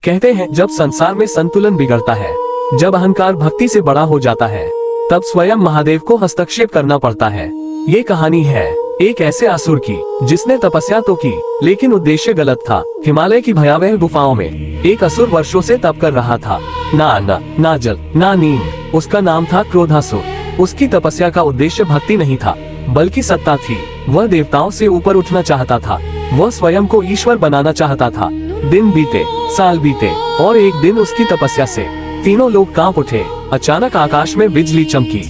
कहते हैं जब संसार में संतुलन बिगड़ता है, जब अहंकार भक्ति से बड़ा हो जाता है, तब स्वयं महादेव को हस्तक्षेप करना पड़ता है। ये कहानी है एक ऐसे असुर की जिसने तपस्या तो की लेकिन उद्देश्य गलत था। हिमालय की भयावह गुफाओं में एक असुर वर्षों से तप कर रहा था। ना अन्न, ना जल, ना नींद। उसका नाम था क्रोधासुर। उसकी तपस्या का उद्देश्य भक्ति नहीं था बल्कि सत्ता थी। वह देवताओं से ऊपर उठना चाहता था। वह स्वयं को ईश्वर बनाना चाहता था। दिन बीते, साल बीते और एक दिन उसकी तपस्या से तीनों लोग कांप उठे। अचानक आकाश में बिजली चमकी,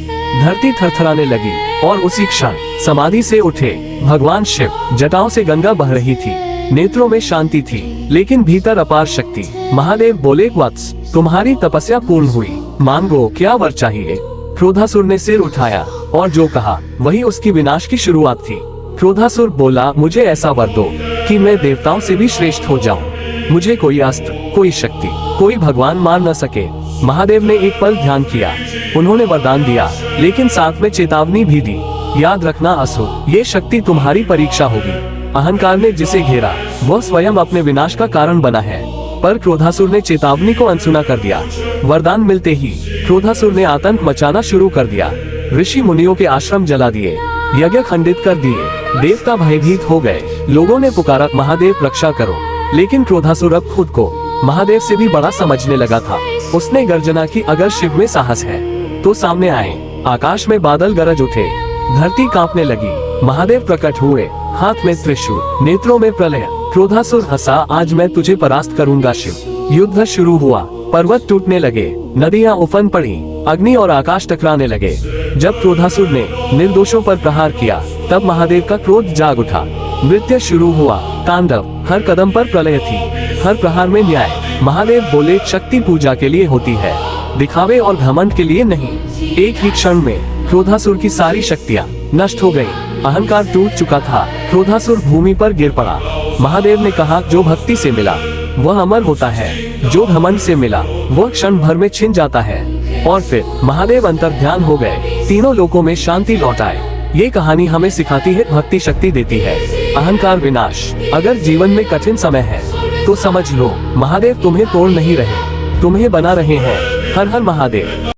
धरती थरथराने लगी और उसी क्षण समाधि से उठे भगवान शिव। जटाओं से गंगा बह रही थी, नेत्रों में शांति थी लेकिन भीतर अपार शक्ति। महादेव बोले, वत्स, तुम्हारी तपस्या पूर्ण हुई, मांगो क्या वर चाहिए। क्रोधासुर ने सिर उठाया और जो कहा वही उसकी विनाश की शुरुआत थी। क्रोधासुर बोला, मुझे ऐसा वर दो कि मैं देवताओं से भी श्रेष्ठ हो जाऊं। मुझे कोई अस्त्र, कोई शक्ति, कोई भगवान मार न सके। महादेव ने एक पल ध्यान किया। उन्होंने वरदान दिया लेकिन साथ में चेतावनी भी दी, याद रखना असुर, ये शक्ति तुम्हारी परीक्षा होगी। अहंकार ने जिसे घेरा वह स्वयं अपने विनाश का कारण बना है। पर क्रोधासुर ने चेतावनी को अनसुना कर दिया। वरदान मिलते ही क्रोधासुर ने आतंक मचाना शुरू कर दिया। ऋषि मुनियों के आश्रम जला दिए, यज्ञ खंडित कर दिए, देवता भयभीत हो गए। लोगों ने पुकारा, महादेव रक्षा करो। लेकिन क्रोधासुर अब खुद को महादेव से भी बड़ा समझने लगा था। उसने गर्जना की, अगर शिव में साहस है तो सामने आए। आकाश में बादल गरज उठे, धरती कांपने लगी। महादेव प्रकट हुए, हाथ में त्रिशूल, नेत्रों में प्रलय। क्रोधासुर हंसा, आज मैं तुझे परास्त करूंगा शिव। युद्ध शुरू हुआ, पर्वत टूटने लगे, नदियां उफन पड़ी, अग्नि और आकाश टकराने लगे। जब क्रोधासुर ने निर्दोषों पर प्रहार किया तब महादेव का क्रोध जाग उठा। नृत्य शुरू हुआ, तांडव, हर कदम पर प्रलय थी, हर प्रहार में न्याय। महादेव बोले, शक्ति पूजा के लिए होती है, दिखावे और घमंड के लिए नहीं। एक ही क्षण में क्रोधासुर की सारी शक्तियाँ नष्ट हो गयी। अहंकार टूट चुका था। क्रोधासुर भूमि पर गिर पड़ा। महादेव ने कहा, जो भक्ति से मिला वह अमर होता है, जो घमंड से मिला वह क्षण भर में छिन जाता है। और फिर महादेव अंतर्ध्यान हो गए, तीनों लोकों में शांति लौट आए। ये कहानी हमें सिखाती है, भक्ति शक्ति देती है, अहंकार विनाश। अगर जीवन में कठिन समय है तो समझ लो महादेव तुम्हें तोड़ नहीं रहे, तुम्हें बना रहे हैं। हर हर महादेव।